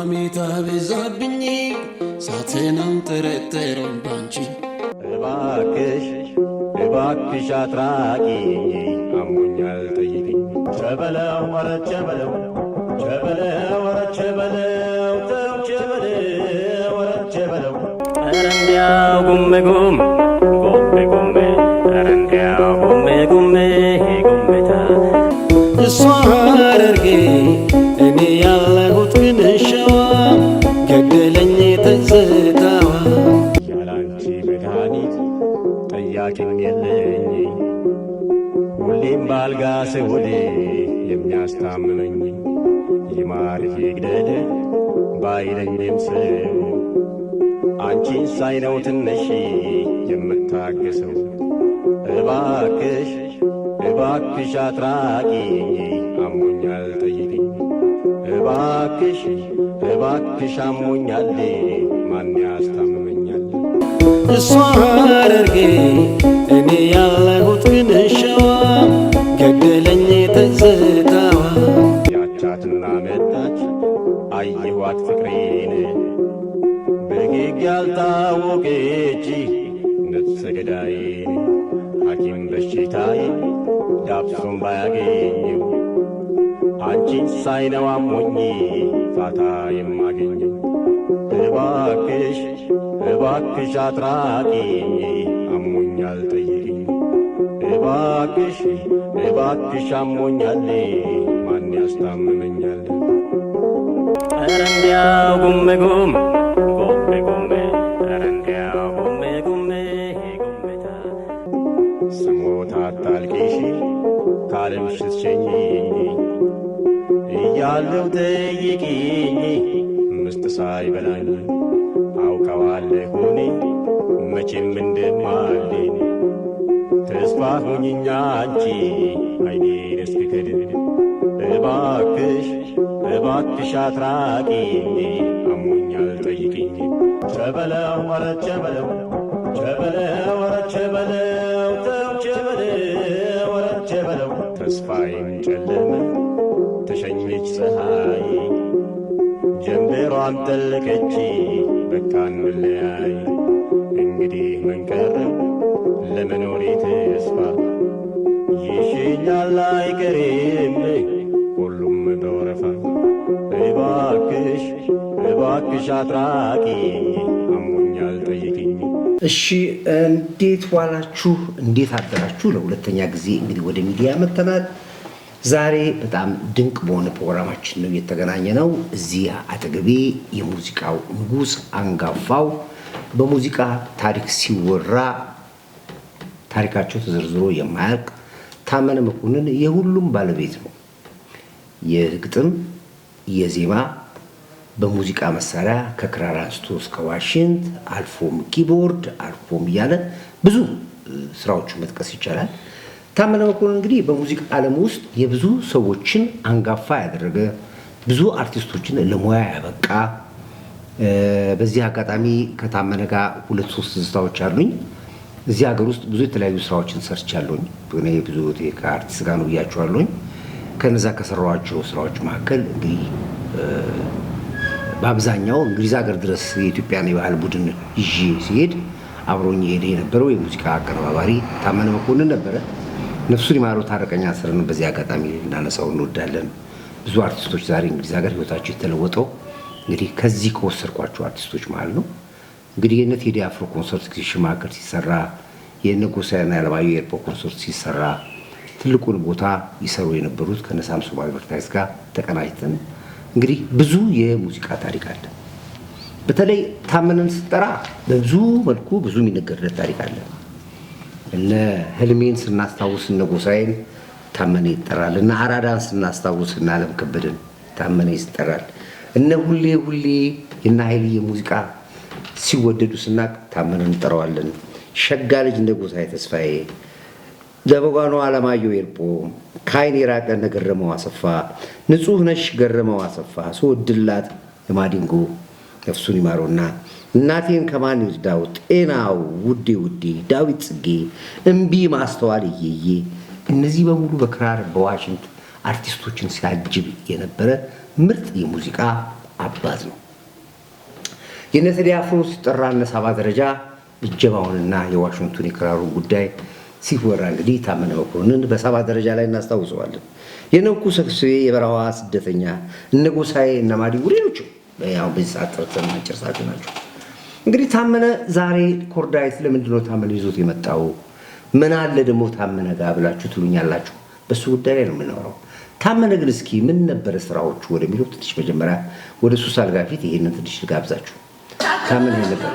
ሐሜታ በዛብኝ ሳትናም ጠረጠረኝ ባንቺ እባክሽ እባክሽ አትራቂ አሞኛል ጠይቅኝ ቸበለው ወረ ቸበለው ቸበለው ወረ ቸበለው ተው ቸበለው ወረ ቸበለው እንዲያው ጉሜ ጉሜ ጉሜ ጉሜ እንዲያው ጉሜ ጉሜ ጉሜታ እሷ ሐረርጌ እኔ ያለሁት ግን ሸዋ ገደለኝ ትዝታዋ ያላንቺ መድኃኒት ጠያቂም የለኝ ሁሌም ባልጋ ስውል የሚያስታምመኝ ይማር ይግደል ባይለኝም ሰው አንቺን ሳይነው ትንሽ የምታገሰው እባክሽ እባክሽ አትራቂኝ አሞኛል ጠይቅኝ እባክሽ እባክሽ አሞኛል ማን ያስታምመኛል እሷ ሐረርጌ እኔ ያለሁት ግን ሸዋ ገደለኝ ትዝታዋ ያቻትና መጣች አየኋት ፍቅሬን በጌግ ያልታወቀች ነፍሰ ገዳዬን ሐኪም በሽታዬ ዳብሶም ባያገኘው አንቺን ሳይነው አሞኝ ፋታ የማገኘው እባክሽ እባክሽ አትራቂኝ አሞኛል ጠይቅኝ እባክሽ እባክሽ አሞኛል ማን ያስታምመኛል እንዲያው ጉሜ ጉሜ ጉሜ ጉሜ እንዲያው ጉሜ ጉሜ ጉሜታ ስሞት አታልቅሽ ካለምሽ ስትሸኚኝ እያለሁ ጠይቂኝ ምስጥ ሳይበላኝ አውቀዋለሁ እኔ መቼም እንደማልድን ተስፋ ሁኚኛ አንቺ ዓይኔን እስክከድን እባክሽ እባክሽ አትራቂኝ አሞኛል ጠይቅኝ ቸበለው ወረ ቸበለው ቸበለው ወረ ቸበለው ተው ቸበለው ወረ ቸበለው ተስፋዬም ጨለመ ተሸኘች ፀሐይ ጀንበሯም ጠለቀች በቃ እንለያይ እንግዲህ መንቀረ ለመኖሬ ተስፋ ይሽኛል አይቀሬም ሁሉም በወረፋ እባክሽ እባክሽ አትራቂኝ አሞኛል ጠይቅኝ እሺ እንዴት ዋላችሁ እንዴት አደራችሁ ለሁለተኛ ጊዜ እንግዲህ ወደ ሚዲያ መተናል ዛሬ በጣም ድንቅ በሆነ ፕሮግራማችን ነው የተገናኘ ነው እዚህ አጠገቤ የሙዚቃው ንጉስ አንጋፋው በሙዚቃ ታሪክ ሲወራ ታሪካቸው ተዘርዝሮ የማያልቅ ታመነ መኮንን የሁሉም ባለቤት ነው የግጥም የዜማ በሙዚቃ መሳሪያ ከክራር አንስቶ እስከ ዋሽንት አልፎም ኪቦርድ አልፎም ያለ ብዙ ስራዎቹ መጥቀስ ይቻላል ታመነ መኮንን እንግዲህ በሙዚቃ ዓለም ውስጥ የብዙ ሰዎችን አንጋፋ ያደረገ ብዙ አርቲስቶችን ለሙያ ያበቃ በዚህ አጋጣሚ ከታመነ ጋር 2-3 ዝታዎች አሉኝ እዚህ ሀገር ውስጥ ብዙ የተለያዩ ስራዎችን ሰርቻለሁኝ እኔ ብዙ ከአርቲስት ጋር ነው ብያቸዋለሁኝ ከነዛ ከሰራኋቸው ስራዎች መካከል እንግዲህ በአብዛኛው እንግሊዝ ሀገር ድረስ የኢትዮጵያን የባህል ቡድን ይዤ ሲሄድ አብሮኝ ሄደ የነበረው የሙዚቃ አቀነባባሪ ታመነ መኮንን ነበረ ነፍሱን ይማረው ታረቀኝ አስረን በዚህ አጋጣሚ እናነሳው እንወዳለን ብዙ አርቲስቶች ዛሬ እንግሊዝ ሀገር ህይወታቸው የተለወጠው እንግዲህ ከዚህ ከወሰድኳቸው አርቲስቶች ማለት ነው እንግዲህ የነ ቴዲ አፍሮ ኮንሰርት ሲማከር ሲሰራ የነ ጎሳና ያለማየሁ ኤርፖርት ኮንሰርት ሲሰራ ትልቁን ቦታ ይሰሩ የነበሩት ከነሳምሶን አድቨርታይዝ ጋር ተቀናጅተን እንግዲህ ብዙ የሙዚቃ ታሪክ አለ በተለይ ታመነን ስጠራ በብዙ መልኩ ብዙ የሚነገርለት ታሪክ አለ እነ ህልሜን ስናስታውስ እነ ጎሳዬን ታመነ ይጠራል እነ አራዳን ስናስታውስ እነ ዓለም ከበደን ታመነ ይጠራል እነ ሁሌ ሁሌ የነ ኃይሌ የሙዚቃ ሲወደዱ ስናቅ ታመነን እንጠራዋለን ሸጋ ልጅ እንደ ጎሳዬ ተስፋዬ ደበጓኑ አለማየሁ ኤርፖ ካይን የራቀ ነገረመው አሰፋ ንጹህ ነሽ ገረመው አሰፋ ስወድላት የማዲንጎ ነፍሱን ይማረውና እናቴን ከማን ይወስዳው ጤናው ውዴ ውዴ ዳዊት ጽጌ እምቢ ማስተዋል ይየየ እነዚህ በሙሉ በክራር በዋሽንት አርቲስቶችን ሲያጅብ የነበረ ምርጥ የሙዚቃ አባት ነው። የነ ቴዲ አፍሮ ሲጠራ እነ ሳባ ደረጃ እጀባውንና የዋሽንግተን የክራሩን ጉዳይ ሲወራ እንግዲህ ታመነ መኮንን በሳባ ደረጃ ላይ እናስታውሰዋለን። የነኩ ሰክስቤ የበረሃዋ ስደተኛ እነ ጎሳዬ እነ ማዲንጎ ሌሎችም ያው በዚህ ሰዓት ጥርተን መጨረሳቸው ናቸው። እንግዲህ ታመነ ዛሬ ኮርዳይት ለምንድነው ታመነ ይዞት የመጣው? ምን አለ ደግሞ ታመነ ጋር ብላችሁ ትሉኛላችሁ። በሱ ጉዳይ ላይ ነው የምናወራው። ታመነ ግን እስኪ ምን ነበረ ስራዎቹ ወደሚለው ትንሽ መጀመሪያ ወደ ሱስ አልጋ ፊት ይሄንን ትንሽ ልጋብዛችሁ። ታመነ ነበር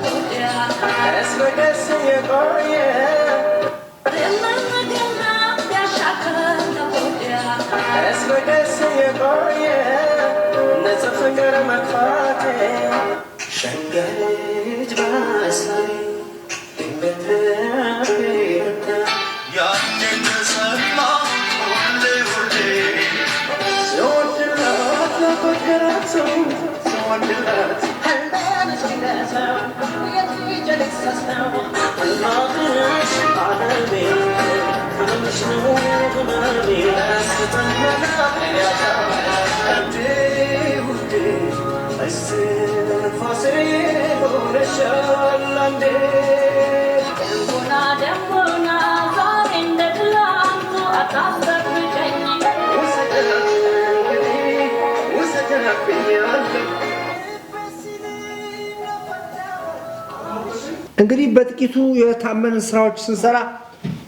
እንግዲህ በጥቂቱ የታመነን ስራዎች ስንሰራ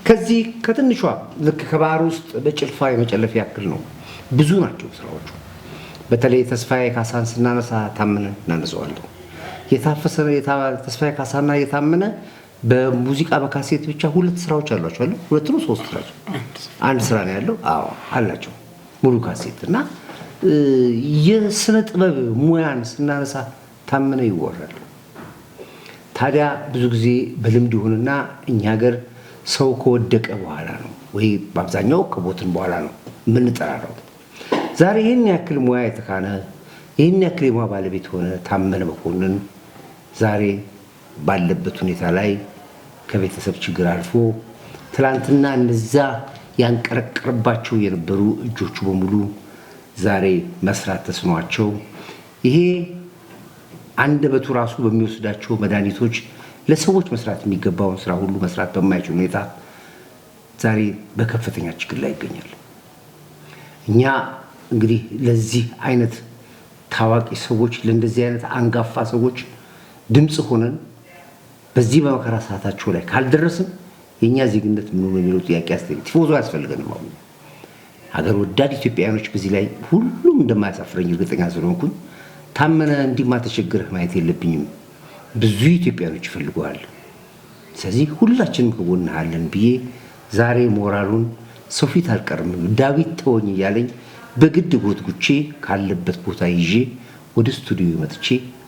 ከዚህ ከትንሿ ልክ ከባህር ውስጥ በጭልፋ የመጨለፍ ያክል ነው። ብዙ ናቸው ስራዎቹ። በተለይ ተስፋዬ ካሳን ስናነሳ ታመነ እናነሳዋለን። ተስፋዬ ካሳና የታመነ በሙዚቃ በካሴት ብቻ 2 ስራዎች አሏቸው አይደል? 2 ነው 3 ናቸው። አንድ ስራ ነው ያለው። አዎ አላቸው ሙሉ ካሴት እና የስነ ጥበብ ሙያን ስናነሳ ታመነ ይወራል። ታዲያ ብዙ ጊዜ በልምድ ይሁንና እኛ ሀገር ሰው ከወደቀ በኋላ ነው ወይ በአብዛኛው ከቦትን በኋላ ነው የምንጠራራው። ዛሬ ይህን ያክል ሙያ የተካነ ይህን ያክል የሙያ ባለቤት ሆነ ታመነ መኮንን ዛሬ ባለበት ሁኔታ ላይ ከቤተሰብ ችግር አልፎ ትላንትና እነዛ ያንቀረቀረባቸው የነበሩ እጆቹ በሙሉ ዛሬ መስራት ተስኗቸው ይሄ አንደበቱ ራሱ በሚወስዳቸው መድኃኒቶች ለሰዎች መስራት የሚገባውን ስራ ሁሉ መስራት በማይችል ሁኔታ ዛሬ በከፍተኛ ችግር ላይ ይገኛል። እኛ እንግዲህ ለዚህ አይነት ታዋቂ ሰዎች ለእንደዚህ አይነት አንጋፋ ሰዎች ድምፅ ሆነን በዚህ በመከራ ሰዓታቸው ላይ ካልደረስን የእኛ ዜግነት ምን ነው የሚለው ጥያቄ ቲፎዞ ያስፈልገንም። አሁን ሀገር ወዳድ ኢትዮጵያውያኖች በዚህ ላይ ሁሉም እንደማያሳፍረኝ እርግጠኛ ስለሆንኩኝ ታመነ እንዲማ ተቸግረህ ማየት የለብኝም። ብዙ ኢትዮጵያውያኖች ይፈልጉሃል። ስለዚህ ሁላችንም ከጎንህ አለን ብዬ ዛሬ ሞራሉን ሰው ፊት አልቀርም ዳዊት ተወኝ እያለኝ በግድ ጎትጉቼ ካለበት ቦታ ይዤ ወደ ስቱዲዮ መጥቼ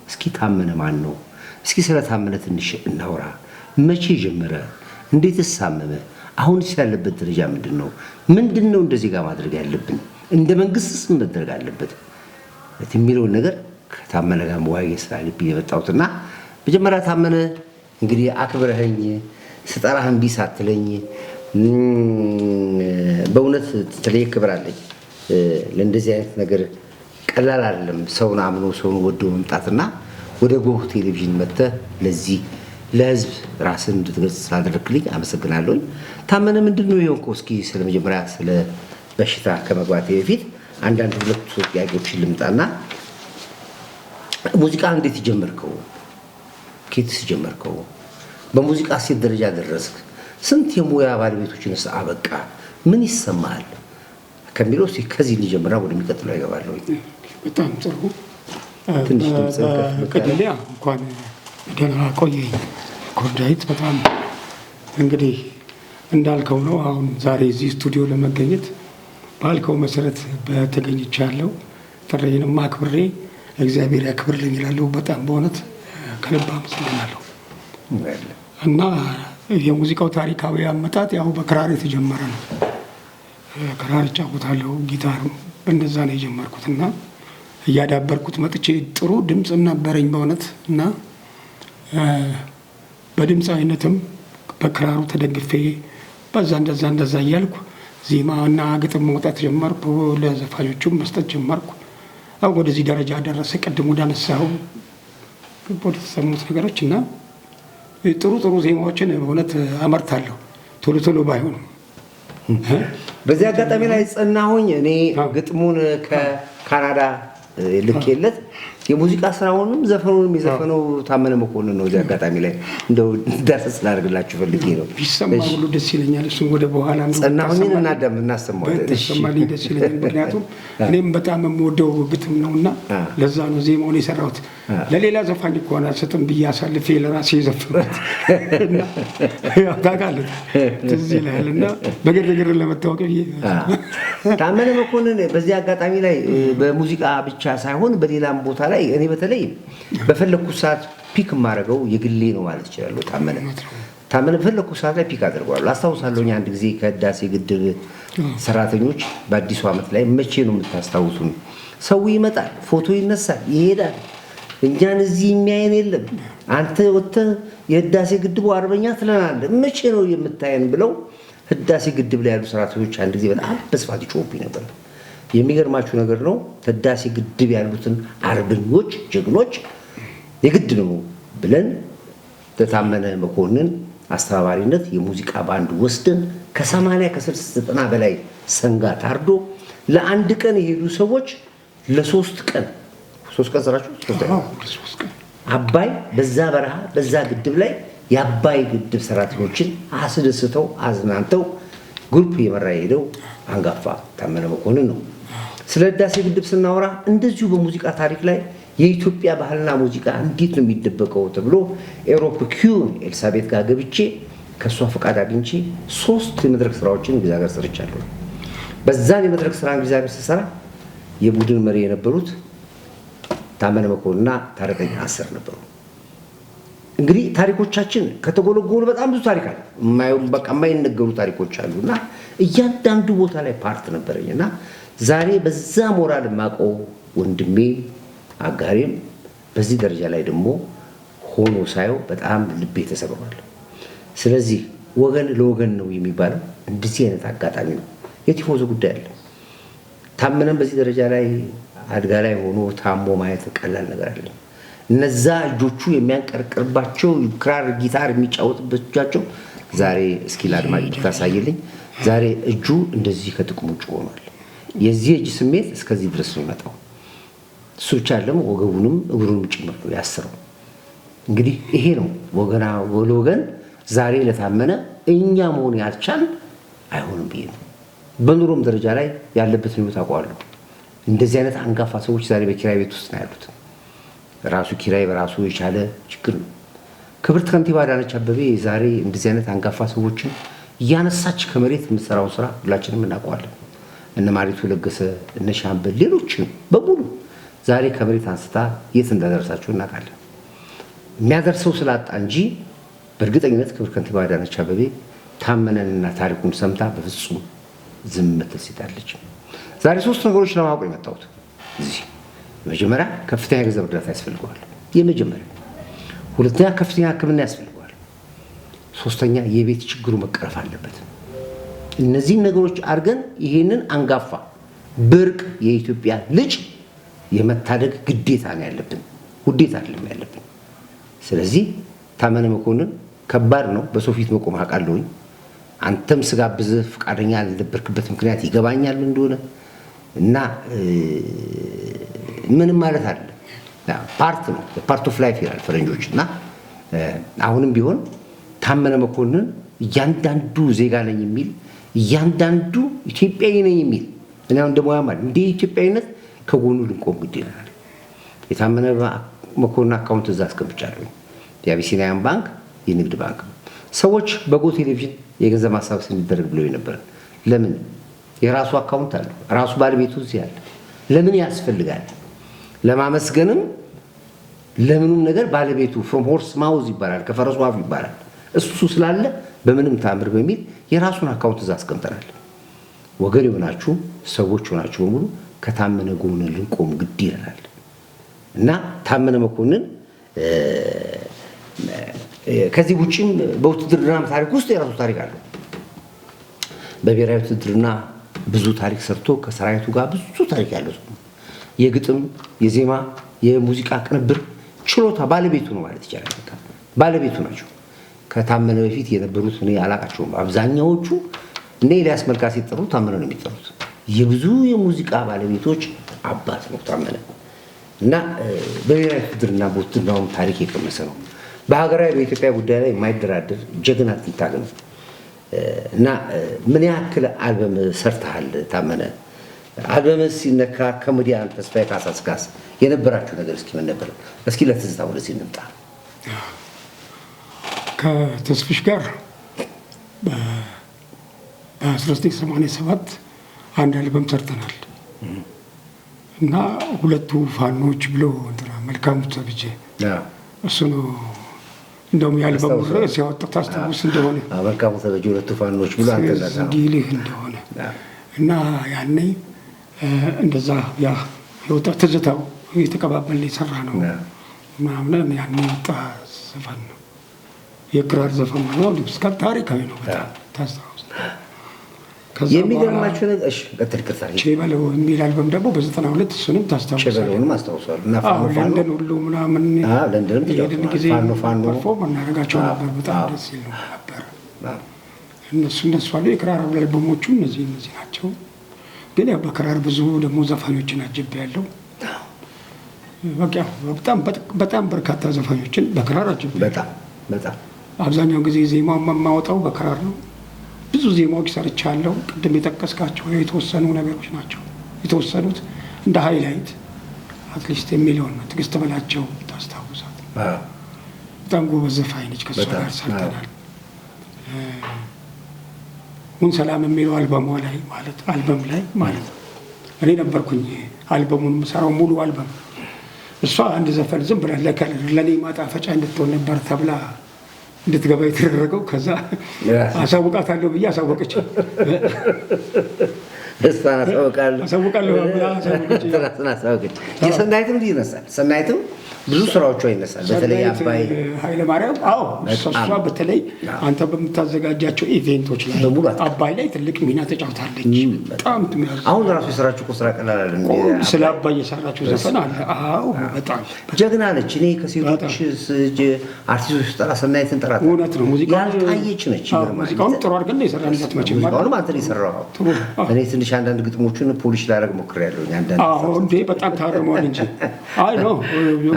እስኪ ታመነ ማን ነው? እስኪ ስለ ታመነ ትንሽ እናውራ። መቼ ጀመረ? እንዴትስ ታመመ? አሁንስ ያለበት ደረጃ ምንድነው? ምንድነው እንደዚህ ጋር ማድረግ ያለብን? እንደ መንግስትስ መደረግ አለበት የሚለውን ነገር ከታመነ ጋር መዋየት ስላለብኝ የመጣሁትና መጀመሪያ ታመነ እንግዲህ አክብረኸኝ ስጠራህ እምቢ ሳትለኝ በእውነት ተለየ ክብር አለኝ። ለእንደዚህ አይነት ነገር ቀላል አይደለም። ሰውን አምኖ ሰውን ወዶ መምጣትና ወደ ጎህ ቴሌቪዥን መጥተህ ለዚህ ለህዝብ ራስን እንድትገልጽ ስላደረግልኝ አመሰግናለሁ። ታመነ ምንድነው የሆንከው? እስኪ ስለ መጀመሪያ ስለ በሽታ ከመግባቴ በፊት አንዳንድ 2 ጥያቄዎችን ልምጣና ሙዚቃ እንዴት ጀመርከው? ከየትስ ጀመርከው? በሙዚቃ ሴት ደረጃ ደረስክ? ስንት የሙያ ባለቤቶችንስ አበቃ? ምን ይሰማል ከሚለው ከዚህ እንጀምራ ወደሚቀጥለው ይገባለሁ። በጣም ጥሩ። ትንሽ ድምጽ ከደሊያ እንኳን ደህና ቆየኝ ኮርዳይት። በጣም እንግዲህ እንዳልከው ነው። አሁን ዛሬ እዚህ ስቱዲዮ ለመገኘት ባልከው መሰረት በተገኝቻለሁ። ጥሬንም አክብሬ እግዚአብሔር ያክብርልኝ እላለሁ። በጣም በእውነት ከልብ አመሰግናለሁ። እና የሙዚቃው ታሪካዊ አመጣጥ ያው በክራር የተጀመረ ነው። ክራር እጫወታለሁ፣ ጊታርም እንደዛ ነው የጀመርኩት እና እያዳበርኩት መጥቼ ጥሩ ድምፅ ነበረኝ በእውነት እና በድምፅ አይነትም በክራሩ ተደግፌ በዛ እንደዛ እያልኩ ዜማ እና ግጥም መውጣት ጀመርኩ። ለዘፋኞቹም መስጠት ጀመርኩ አሁን ወደዚህ ደረጃ ደረሰ። ቅድም ወዳነሳው ወደ ተሰሙት ነገሮች እና ጥሩ ዜማዎችን እውነት አመርታለሁ ቶሎ ቶሎ ባይሆንም። በዚህ አጋጣሚ ላይ ጸናሁኝ እኔ ግጥሙን ከካናዳ ልኬለት የሙዚቃ ስራውንም ዘፈኑንም የዘፈነው ታመነ መኮንን ነው። እዚህ አጋጣሚ ላይ እንደው ዳሰስ ላድርግላችሁ ፈልጌ ነው። ቢሰማ ሁሉ ደስ ይለኛል። እሱም ወደ በኋላ ነው ጸናሁኝ እናሰማዋለን። ተሰማልኝ ደስ ይለኛል። ምክንያቱም እኔም በጣም የምወደው ግጥም ነውና ለዛ ነው ዜማውን የሰራሁት። ለሌላ ዘፋኝ እኮ አልሰጥም ብዬ አሳልፌ ለራሴ የዘፈንኩት እና ያው ታውቃለህ ትዝ ይልሃል እና በግርግር ለመታወቅ ታመነ መኮንን በዚህ አጋጣሚ ላይ በሙዚቃ ብቻ ሳይሆን በሌላም ቦታ ላይ እኔ በተለይ በፈለኩት ሰዓት ፒክ የማደርገው የግሌ ነው ማለት ይችላል። ታመነ በፈለኩት ሰዓት ላይ ፒክ አድርገዋለሁ። አስታውሳለሁ አንድ ጊዜ ከህዳሴ ግድብ ሰራተኞች በአዲሱ ዓመት ላይ መቼ ነው የምታስታውሱን? ሰው ይመጣል፣ ፎቶ ይነሳል፣ ይሄዳል። እኛን እዚህ የሚያየን የለም። አንተ ወጥተህ የህዳሴ ግድቡ አርበኛ ትለናለህ፣ መቼ ነው የምታየን ብለው ህዳሴ ግድብ ላይ ያሉ ሰራተኞች አንድ ጊዜ በጣም በስፋት ይጮሁብኝ ነበር። የሚገርማችሁ ነገር ነው ህዳሴ ግድብ ያሉትን አርበኞች ጀግኖች የግድ ነው ብለን በታመነ መኮንን አስተባባሪነት የሙዚቃ ባንድ ወስደን ከ80 ከ90 በላይ ሰንጋ ታርዶ ለአንድ ቀን የሄዱ ሰዎች ለ3 ቀን 3 ቀን ሰራችሁ አባይ በዛ በረሃ በዛ ግድብ ላይ የአባይ ግድብ ሰራተኞችን አስደስተው አዝናንተው ግሩፕ የመራ ሄደው አንጋፋ ታመነ መኮንን ነው። ስለ ህዳሴ ግድብ ስናወራ እንደዚሁ በሙዚቃ ታሪክ ላይ የኢትዮጵያ ባህልና ሙዚቃ እንዴት ነው የሚደበቀው ተብሎ ኤሮፕ ኪዩን ኤልሳቤት ጋር ገብቼ ከሷ ፈቃድ አግኝቼ 3 የመድረክ ስራዎችን እንግሊዝ ሀገር ሰርቻለሁ። በዛን የመድረክ ስራ እንግሊዝ ሀገር ስሰራ የቡድን መሪ የነበሩት ታመነ መኮንንና ታረቀኝ አሰር ነበሩ። እንግዲህ ታሪኮቻችን ከተጎለጎሉ በጣም ብዙ ታሪክ አለ። በቃ የማይነገሩ ታሪኮች አሉና እያንዳንዱ ቦታ ላይ ፓርት ነበረኝና ዛሬ በዛ ሞራል ማቀው ወንድሜ አጋሪም በዚህ ደረጃ ላይ ደግሞ ሆኖ ሳየው በጣም ልቤ ተሰብሯል። ስለዚህ ወገን ለወገን ነው የሚባለው እንደዚህ አይነት አጋጣሚ ነው። የቲፎዞ ጉዳይ አለ። ታመነም በዚህ ደረጃ ላይ አድጋ ላይ ሆኖ ታሞ ማየት ቀላል ነገር አይደለም። እነዛ እጆቹ የሚያንቀርቅርባቸው ክራር ጊታር የሚጫወትበት እጃቸው ዛሬ እስኪ ለአድማጭ ብታሳይልኝ ዛሬ እጁ እንደዚህ ከጥቅሙ ውጭ ሆኗል። የዚህ እጅ ስሜት እስከዚህ ድረስ ነው የመጣው። እሱ ብቻ አይደለም ወገቡንም እግሩንም ጭምር ነው ያሰረው። እንግዲህ ይሄ ነው ወገና ወገን ዛሬ ለታመነ እኛ መሆን ያልቻል አይሆንም ብዬ ነው። በኑሮም ደረጃ ላይ ያለበት ነው ታውቀዋለሁ። እንደዚህ አይነት አንጋፋ ሰዎች ዛሬ በኪራይ ቤት ውስጥ ነው ያሉት። ራሱ ኪራይ በራሱ የቻለ ችግር ነው። ክብርት ከንቲባ አዳነች አቤቤ ዛሬ እንደዚህ አይነት አንጋፋ ሰዎችን እያነሳች ከመሬት የምትሰራው ስራ ሁላችንም እናውቀዋለን። እነ ማሪቱ ለገሰ እነ ሻምበል ሌሎችን በሙሉ ዛሬ ከመሬት አንስታ የት እንዳደረሳቸው እናውቃለን። የሚያደርሰው ስላጣ እንጂ በእርግጠኝነት ክብርት ከንቲባ አዳነች አቤቤ ታመነንና ታሪኩን ሰምታ በፍጹም ዝም ትልሲታለች። ዛሬ 3 ነገሮች ለማወቅ የመጣሁት እዚህ መጀመሪያ ከፍተኛ ገንዘብ እርዳታ ያስፈልገዋል። የመጀመሪያ ሁለተኛ ከፍተኛ ሕክምና ያስፈልገዋል። ሶስተኛ የቤት ችግሩ መቀረፍ አለበት። እነዚህ ነገሮች አድርገን ይሄንን አንጋፋ ብርቅ የኢትዮጵያ ልጅ የመታደግ ግዴታ ነው ያለብን፣ ውዴታ አይደለም ያለብን። ስለዚህ ታመነ መኮንን ከባድ ነው። በሰው ፊት መቆም አውቃለሁኝ። አንተም ስጋብዝህ ፈቃደኛ ያልነበርክበት ምክንያት ይገባኛል እንደሆነ እና ምንም ማለት አይደለም። ፓርት ነው ፓርት ኦፍ ላይፍ ይላል ፈረንጆች። እና አሁንም ቢሆን ታመነ መኮንን እያንዳንዱ ዜጋ ነኝ የሚል እያንዳንዱ ኢትዮጵያዊ ነኝ የሚል እና ደግሞ ያማል እንደ ኢትዮጵያዊነት ከጎኑ ልንቆም ግድ ይላል። የታመነ መኮንን አካውንት እዛ አስቀምጫለሁ። የአቢሲኒያን ባንክ፣ የንግድ ባንክ። ሰዎች በጎ ቴሌቪዥን የገንዘብ ማሰባሰብ እንዲደረግ ብለው ነበር። ለምን? የራሱ አካውንት አለው፣ ራሱ ባለቤቱ እዚህ አለ። ለምን ያስፈልጋል? ለማመስገንም ለምንም ነገር ባለቤቱ from horse mouth ይባላል፣ ከፈረሱ አፍ ይባላል። እሱ ስላለ በምንም ታምር በሚል የራሱን አካውንት እዛ አስቀምጠናል። ወገን የሆናችሁ ሰዎች ሆናችሁ በሙሉ ከታመነ ጎን ልንቆም ግድ ይላል እና ታመነ መኮንን ከዚህ ውጪም በውትድርና ታሪክ ውስጥ የራሱ ታሪክ አለው። በብሔራዊ ውትድርና ብዙ ታሪክ ሰርቶ ከሰራዊቱ ጋር ብዙ ታሪክ ያለው ሰው። የግጥም የዜማ የሙዚቃ ቅንብር ችሎታ ባለቤቱ ነው ማለት ይቻላል። ባለቤቱ ናቸው። ከታመነ በፊት የነበሩት እኔ አላቃቸውም። አብዛኛዎቹ እኔ ኤልያስ መልካ ሲጠሩ ታመነ ነው የሚጠሩት። የብዙ የሙዚቃ ባለቤቶች አባት ነው ታመነ እና በብሔራዊ ውትድርና በውትድርናውም ታሪክ የቀመሰ ነው። በሀገራዊ በኢትዮጵያ ጉዳይ ላይ የማይደራደር ጀግና ትንታግ ነው እና ምን ያክል አልበም ሰርተሃል ታመነ? አልበም ሲነካ ከሙዲያን ተስፋዬ ካሳስ ጋር የነበራችሁ ነገር እስኪ ምን ነበር? እስኪ ለትዝታ ወደዚህ እንምጣ። ከተስፍሽ ጋር በ1987 አንድ አልበም ሰርተናል እና ሁለቱ ፋኖች ብሎ መልካሙ ተብጄ እሱ ነው እንደውም የአልበሙ ርዕስ ያወጣው ታስታውስ እንደሆነ መልካሙ ተብጄ ሁለቱ ፋኖች ብሎ አንተዛዛ እንዲልህ እንደሆነ እና ያኔ እንደዛ ያ የወጣ ትዝታው የተቀባበልን የሰራ ነው ምናምን ያኔ የወጣ ዘፈን ነው። የክራር ዘፈን ነው። እስከ ታሪካዊ ነው በጣም ታስታውስ። የሚገርማችሁ ነገር እሺ ከተልከታሪ ቼበለው የሚል አልበም ደግሞ በ92 እሱንም ታስታውሳለህ? ቼበለውንም አስታውሳለሁ። እና ለንደን ሁሉ ምናምን ለንደንም የሄድን ጊዜ ፐርፎርም እናደርጋቸው ነበር። በጣም ደስ ይል ነበር። እነሱ አሉ የክራር አልበሞቹ እነዚህ ናቸው። ግን ያው በክራር ብዙ ደግሞ ዘፋኞችን አጅቤያለሁ። በጣም በርካታ ዘፋኞችን በክራር አጅቤያለሁ። በጣም አብዛኛው ጊዜ ዜማው የማወጣው በክራር ነው። ብዙ ዜማዎች ሰርቻለሁ። ቅድም የጠቀስካቸው የተወሰኑ ነገሮች ናቸው። የተወሰኑት እንደ ሃይላይት አትሊስት የሚለውን ነው። ትዕግስት በላቸው ታስታውሳት? በጣም ጎበዝ ዘፋኝ ነች። ከእሷ ጋር ሰርተናል። ሁን ሰላም የሚለው አልበም ላይ ማለት እኔ ነበርኩኝ አልበሙን የምሰራው ሙሉ አልበም። እሷ አንድ ዘፈን ዝም ብላ ለእኔ ማጣፈጫ እንድትሆን ነበር ተብላ እንድትገባ የተደረገው። ከዛ አሳውቃታለሁ ብዬ አሳወቀች። እሷን አሳውቃለሁ ብላ አሳወቀች። የሰናይትም ይነሳል። ሰናይትም ብዙ ስራዎቿ ይነሳል። በተለይ አባይ ኃይለማርያም እሷ በተለይ አንተ በምታዘጋጃቸው ኢቬንቶች ላይ አባይ ላይ ትልቅ ሚና ተጫውታለች። በጣም አሁን ራሱ የሰራችው ስራ ቀላል አይደለም። ስለ አባይ የሰራችው ዘፈን አለ። በጣም ጀግና ነች። እኔ ከሴቶች አርቲስቶች ጠራ ሰናይትን ጠራ። እውነት ነው። ያልታየች ነች። ሙዚቃውን ጥሩ አድርገን ነው የሰራንለት። መቼም ሙዚቃውንም አንተ ነው የሰራኸው። እኔ ትንሽ አንዳንድ ግጥሞችን ፖሊሽ ላደርግ ሞክሬያለሁ። እንዴ በጣም ታርመዋል እንጂ አይ ነው።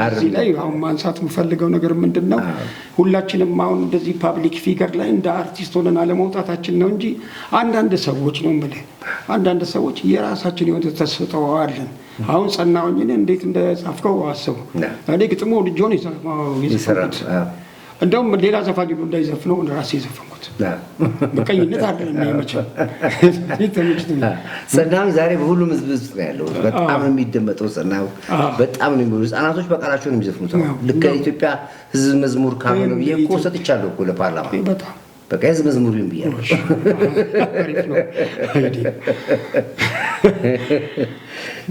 እዚህ ላይ አሁን ማንሳት የምፈልገው ነገር ምንድን ነው፣ ሁላችንም አሁን እንደዚህ ፓብሊክ ፊገር ላይ እንደ አርቲስት ሆነን አለመውጣታችን ነው እንጂ አንዳንድ ሰዎች ነው የምልህ፣ አንዳንድ ሰዎች የራሳችን የሆነ ተሰጥኦ አለን። አሁን ጸናሁኝን እንዴት እንደጻፍከው አስቡ። እኔ ግጥሞ ልጆን የሰራሁት እንደውም ሌላ ዘፋኝ ሁሉ እንዳይዘፍነው ራሴ የዘፈንኩት በቀኝነት አይደለም የሚመቸው። ጸናሁ ዛሬ በሁሉም ህዝብ ውስጥ ነው ያለው። በጣም ነው የሚደመጠው ጸናሁ። በጣም ነው የሚሉ ህጻናቶች በቃላቸው ነው የሚዘፍኑት። ልክ ኢትዮጵያ ህዝብ መዝሙር ካልሆነ ብዬ እኮ ሰጥቻለሁ እኮ ለፓርላማ። በቃ ህዝብ መዝሙር ይሁን ብያለሁ።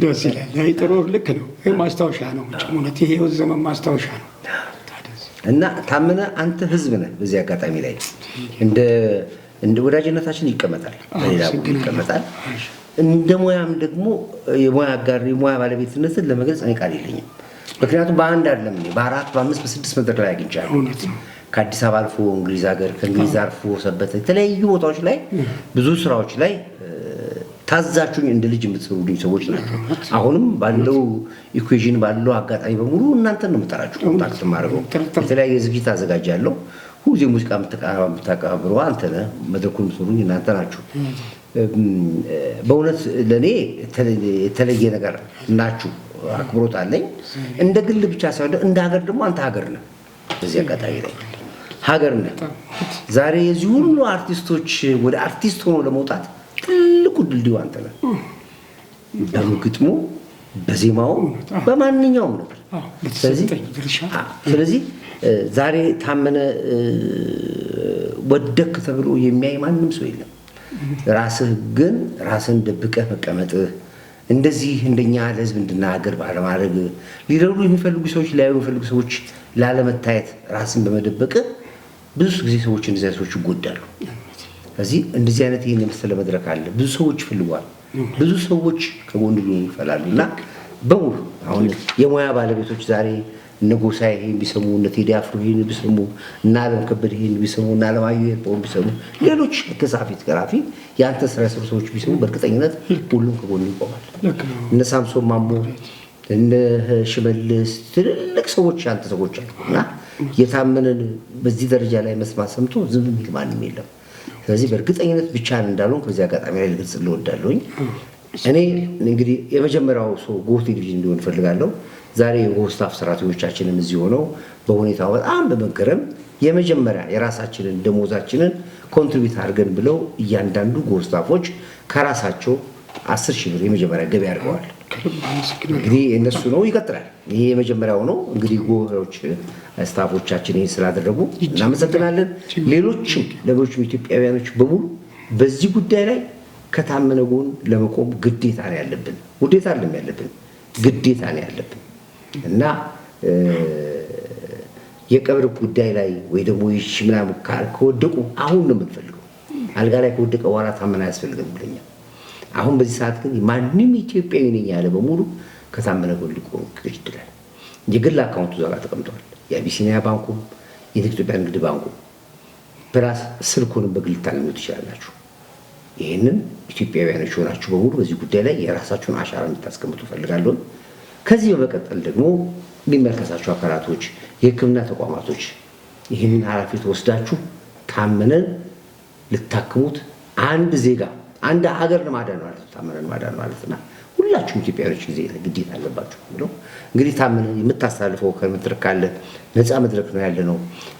ደስ ይላል። ጥሩ ልክ ነው። ማስታወሻ ነው። እውነት ይሄ ዘመን ማስታወሻ ነው። እና ታመነ አንተ ህዝብ ነህ። በዚህ አጋጣሚ ላይ እንደ ወዳጅነታችን ይቀመጣል፣ በሌላ ይቀመጣል። እንደ ሙያም ደግሞ የሙያ አጋር የሙያ ባለቤትነትን ለመግለጽ እኔ ቃል የለኝም። ምክንያቱም በአንድ አይደለም በ4 በ5 በ6 መድረክ ላይ አግኝቻለሁ። ከአዲስ አበባ አልፎ እንግሊዝ ሀገር፣ ከእንግሊዝ አልፎ ሰበተ፣ የተለያዩ ቦታዎች ላይ ብዙ ስራዎች ላይ ታዛችሁኝ እንደ ልጅ የምትሰሩልኝ ሰዎች ናቸው። አሁንም ባለው ኢኩዌሽን ባለው አጋጣሚ በሙሉ እናንተን ነው የምጠራችሁ። ኮንታክት ማድረገው የተለያየ ዝግጅት አዘጋጃለሁ። ሁሉ ሙዚቃ የምታቀባብሩ አንተ ነህ፣ መድረኩን የምትሰሩኝ እናንተ ናችሁ። በእውነት ለእኔ የተለየ ነገር ናችሁ። አክብሮት አለኝ። እንደ ግል ብቻ ሳይሆን እንደ ሀገር ደግሞ አንተ ሀገር ነህ። በዚህ አጋጣሚ ላይ ሀገር ነህ። ዛሬ የዚህ ሁሉ አርቲስቶች ወደ አርቲስት ሆኖ ለመውጣት ትልቁ ድልድዩ አንተ ነህ። በግጥሙ፣ በዜማው፣ በማንኛውም ነገር። ስለዚህ ዛሬ ታመነ ወደክ ተብሎ የሚያይ ማንም ሰው የለም። ራስህ ግን ራስህን ደብቀህ መቀመጥህ እንደዚህ እንደኛ ለህዝብ እንድናገር ባለማድረግ ሊረዱ የሚፈልጉ ሰዎች ሊያዩ የሚፈልጉ ሰዎች ላለመታየት ራስን በመደበቅ ብዙ ጊዜ ሰዎች እንደዚህ ሰዎች ይጎዳሉ። ስለዚህ እንደዚህ አይነት ይሄን የመሰለ መድረክ አለ። ብዙ ሰዎች ይፈልጓል። ብዙ ሰዎች ከጎን ይፈላሉና በሙሉ አሁን የሙያ ባለቤቶች ዛሬ እነ ጎሳዬ ይሄን ቢሰሙ፣ እነ ቴዲ አፍሮ ይሄን ቢሰሙ፣ እነ ዓለም ከበደ ይሄን ቢሰሙ፣ እነ ዓለማየሁ ይሄን ቢሰሙ፣ ሌሎች ከጻፊ ገራፊ ያንተ ስራ ሰዎች ቢሰሙ በእርግጠኝነት ሁሉም ከጎን ይቆማል። እነ ሳምሶን ማሞ እነ ሽመልስ ትልልቅ ሰዎች ያንተ ሰዎች አሉና የታመነን በዚህ ደረጃ ላይ መስማት ሰምቶ ዝም የሚል ማንም የለም። ስለዚህ በእርግጠኝነት ብቻህን እንዳልሆን ከዚህ አጋጣሚ ላይ ልገልጽ እወዳለሁኝ። እኔ እንግዲህ የመጀመሪያው ሰው ጎህ ቴሌቪዥን እንዲሆን እፈልጋለሁ። ዛሬ የጎህ ስታፍ ሰራተኞቻችንም እዚህ ሆነው በሁኔታው በጣም በመገረም የመጀመሪያ የራሳችንን ደሞዛችንን ኮንትሪቢዩት አድርገን ብለው እያንዳንዱ ጎህ ስታፎች ከራሳቸው 10,000 ብር የመጀመሪያ ገቢ አድርገዋል። እንግዲህ እነሱ ነው ይቀጥላል። ይሄ የመጀመሪያው ነው። እንግዲህ ጎህዎች ስታፎቻችን ይሄን ስላደረጉ እናመሰግናለን። ሌሎችም ኢትዮጵያውያኖች በሙሉ በዚህ ጉዳይ ላይ ከታመነ ጎን ለመቆም ግዴታ ነው ያለብን። ውዴታ አይደለም ያለብን፣ ግዴታ ነው ያለብን እና የቀብር ጉዳይ ላይ ወይ ደግሞ ይሽ ምናምን ከወደቁ አሁን ነው የምንፈልገው። አልጋ ላይ ከወደቀ በኋላ ታመነ አያስፈልግም ብለኛል። አሁን በዚህ ሰዓት ግን ማንም ኢትዮጵያዊ ነኝ ያለ በሙሉ ከታመነ ጎን ሊቆም ይችላል። የግል አካውንቱ እዛ ጋር ተቀምጧል። የአቢሲኒያ ባንኩ፣ የኢትዮጵያ ንግድ ባንኩ ፕላስ ስልኩንም በግል ታገኙ ትችላላችሁ። ይህንን ኢትዮጵያውያኖች ሆናችሁ በሙሉ በዚህ ጉዳይ ላይ የራሳችሁን አሻራ እንድታስቀምጡ ፈልጋለሁ። ከዚህ በመቀጠል ደግሞ የሚመለከታችሁ አካላቶች፣ የሕክምና ተቋማቶች ይህንን ኃላፊነት ወስዳችሁ ታመነን ልታክሙት አንድ ዜጋ አንድ ሀገር ለማዳን ማለት ነው። ታመነን ማዳን ማለትና ሁላችሁም ኢትዮጵያውያኖች ጊዜ ግዴታ አለባችሁ ብለው እንግዲህ ታመነን የምታሳልፈው ከመድረክ ካለ ነፃ መድረክ ነው ያለ ነው።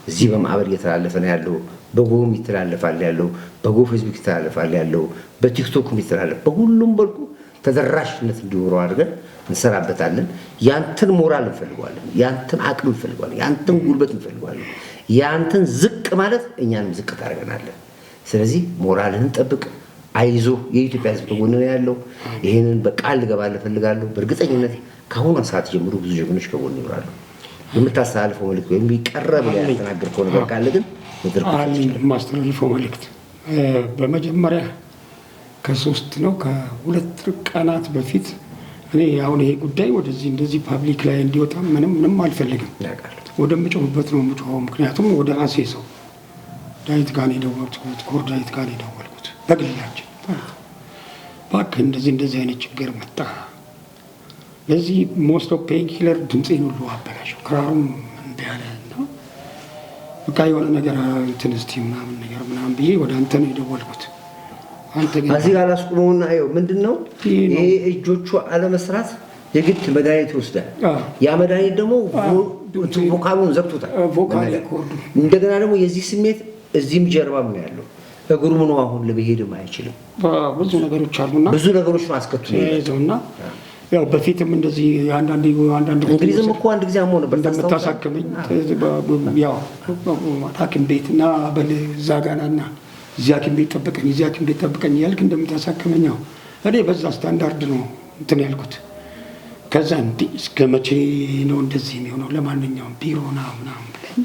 እዚህ በማህበር እየተላለፈ ነው ያለው። በጎም ይተላለፋል ያለው፣ በጎ ፌስቡክ ይተላለፋል ያለው፣ በቲክቶክም ይተላለፍ። በሁሉም በልኩ ተደራሽነት እንዲኖረው አድርገን እንሰራበታለን። ያንተን ሞራል እንፈልገዋለን፣ ያንተን አቅም እንፈልገዋለን፣ ያንተን ጉልበት እንፈልገዋለን። ያንተን ዝቅ ማለት እኛንም ዝቅ ታደርገናለህ። ስለዚህ ሞራልህን ጠብቅ። አይዞ የኢትዮጵያ ሕዝብ ከጎን ነው ያለው። ይሄንን በቃል ልገባልህ እፈልጋለሁ። በእርግጠኝነት ከአሁኑ ሰዓት ጀምሮ ብዙ ጀግኖች ከጎን ይኖራሉ። የምታስተላልፈው መልዕክት ወይም ይቀርብ ላይ ያስተናገርከው ነገር ካለ ግን የማስተላልፈው መልዕክት በመጀመሪያ ከ2 ቀናት በፊት እኔ አሁን ይሄ ጉዳይ ወደዚህ እንደዚህ ፓብሊክ ላይ እንዲወጣ ምንም አልፈልግም። ወደምጮህበት ነው የምጮኸው። ምክንያቱም ወደ ራሴ ሰው ዳዊት ጋር ነው የደወልኩት፣ ኮር ዳዊት ጋር ነው የደወልኩት በግላችን። እባክህ እንደዚህ አይነት ችግር መጣ። ለዚህ ሞስት ኦፍ ፔን ኪለር ድምፄን ሁሉ አበላሸው። ክራሩም እምቢ አለ እና በቃ የሆነ ነገር እንትን እስቲ ምናምን ብዬ ወደ አንተ ነው የደወልኩት። አንተ ግን እዚህ ጋር አላስቆመውና ይኸው ምንድን ነው ይሄ እጆቹ አለመስራት የግድ መድኃኒት ይወስዳል። ያ መድኃኒት ደግሞ ቮካሉን ዘግቶታል። እንደገና ደግሞ የዚህ ስሜት እዚህም ጀርባም ነው ያለው። እግሩም ነው አሁን ለመሄድም አይችልም። ብዙ ነገሮች አሉና ብዙ ነገሮች ማስከቱ ይዘውና ያው በፊትም እንደዚህ አንዳንድ እንግሊዝም እኮ አንድ ጊዜ አሞነ እንደምታሳክመኝ ያው ሐኪም ቤት እና በል እዛ ጋናና እዚህ ሐኪም ቤት ጠብቀኝ እዚህ ሐኪም ቤት ጠብቀኝ ያልክ እንደምታሳክመኝ ያው እኔ በዛ ስታንዳርድ ነው እንትን ያልኩት። ከዛ እንዲህ እስከ መቼ ነው እንደዚህ የሚሆነው? ለማንኛውም ቢሮና ምናምን ብለኝ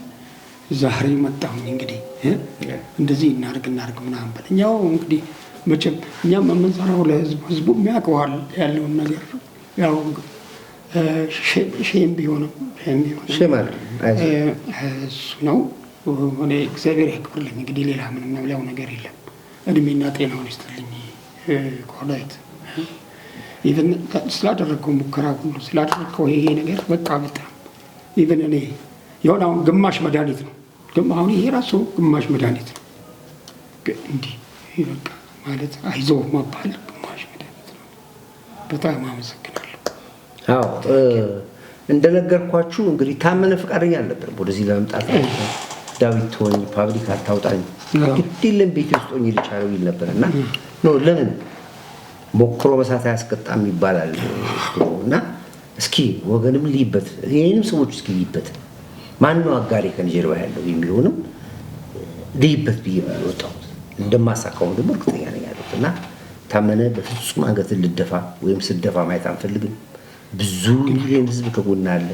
ዛሬ መጣሁኝ። እንግዲህ እንደዚህ እናድርግ ምናምን ብለኝ ያው እንግዲህ መቼም እኛም የምንሰራው ለህዝቡ የሚያውቀዋል ያለውን ነገር ያው ሼም ቢሆንም እሱ ነው። እኔ እግዚአብሔር ያክብርልኝ። እንግዲህ ሌላ ምንም የምለው ነገር የለም። እድሜና ጤናውን ይስጥልኝ። ኮዳይት ኢቨን ስላደረግከው ሙከራ ሁሉ ስላደረግከው ይሄ ነገር በቃ በጣም ኢቨን እኔ የሆነ አሁን ግማሽ መድኃኒት ነው። አሁን ይሄ ራሱ ግማሽ መድኃኒት ነው። እንዲህ በቃ ማለት አይዞህ መባል ግማሽ መድኃኒት ነው። በጣም አመሰግናለሁ። አዎ እንደነገርኳችሁ እንግዲህ ታመነ ፈቃደኛ አልነበረም ወደዚህ ለመምጣት። ዳዊት ሆኝ ፓብሊክ አታውጣኝ ግድ የለም ቤት ውስጥ ሆኜ ልቻለው ይል ነበርና ነው ለምን ሞክሮ መሳት አያስቀጣም ይባላል እና እስኪ ወገንም ሊበት ይሄንም ሰዎች እስኪ ሊበት ማን ነው አጋሪ ከጀርባ ያለው የሚሆንም ሊበት ብዬ ወጣው እንደማሳካው ደግሞ እርግጠኛ ነኝ ያሉት እና ታመነ በፍጹም አንገትን ልደፋ ወይም ስደፋ ማየት አንፈልግም። ብዙ ሚሊዮን ህዝብ ከጎና አለ።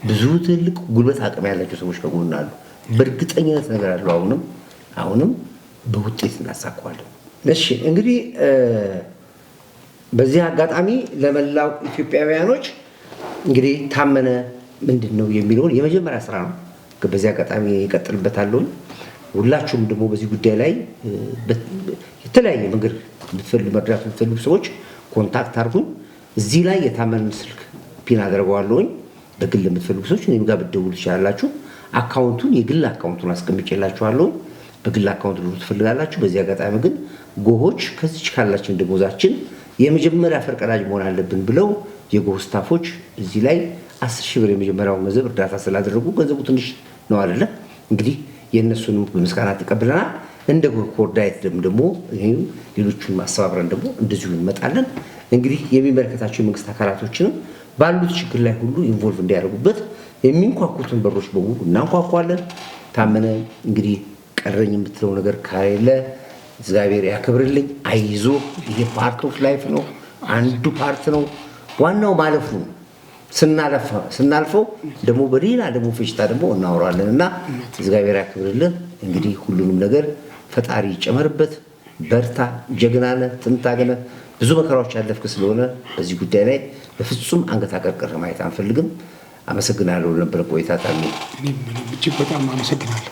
ብዙ ትልቅ ጉልበት አቅም ያላቸው ሰዎች ከጎና አሉ። በእርግጠኝነት ነገር አለው። አሁንም በውጤት እናሳካዋለን። እሺ እንግዲህ በዚህ አጋጣሚ ለመላው ኢትዮጵያውያኖች እንግዲህ ታመነ ምንድን ነው የሚለውን የመጀመሪያ ስራ ነው። በዚህ አጋጣሚ ይቀጥልበታለሁ። ሁላችሁም ደግሞ በዚህ ጉዳይ ላይ የተለያየ መንገድ መርዳት የምትፈልጉ ሰዎች ኮንታክት አድርጉኝ። እዚህ ላይ የታመነን ስልክ ፒን አደርገዋለሁኝ። በግል የምትፈልጉ ሰዎች እኔም ጋር ብትደውሉ ትችላላችሁ። አካውንቱን የግል አካውንቱን አስቀምጬላችኋለሁ። በግል አካውንት ልሩ ትፈልጋላችሁ። በዚህ አጋጣሚ ግን ጎሆች ከዚች ካላችን ደሞዛችን የመጀመሪያ ፈርቀዳጅ መሆን አለብን ብለው የጎህ ስታፎች እዚህ ላይ 10,000 ብር የመጀመሪያው ገንዘብ እርዳታ ስላደረጉ ገንዘቡ ትንሽ ነው አይደለ? እንግዲህ የእነሱንም በምስጋና ተቀብለናል። እንደ ጎህ ኮርዳይት ደግሞ ሌሎቹን ማስተባበረን ደግሞ እንደዚሁ እንመጣለን። እንግዲህ የሚመለከታቸው የመንግስት አካላቶችንም ባሉት ችግር ላይ ሁሉ ኢንቮልቭ እንዲያደርጉበት የሚንኳኩትን በሮች በሙሉ እናንኳኳለን። ታመነ እንግዲህ ቀረኝ የምትለው ነገር ካለ እግዚአብሔር ያክብርልኝ። አይዞ ይሄ ፓርት ኦፍ ላይፍ ነው፣ አንዱ ፓርት ነው። ዋናው ማለፉ ነው። ስናልፈው ደግሞ በሌላ ደግሞ ፌሽታ ደግሞ እናወራለን እና እግዚአብሔር ያክብርልን። እንግዲህ ሁሉንም ነገር ፈጣሪ ይጨመርበት። በርታ፣ ጀግናነ፣ ትንታገነ ብዙ መከራዎች ያለፍክ ስለሆነ በዚህ ጉዳይ ላይ በፍጹም አንገት አቀርቅር ማየት አንፈልግም። አመሰግናለሁ ለነበረ ቆይታ ታሚ። እኔም እጅግ በጣም አመሰግናለሁ።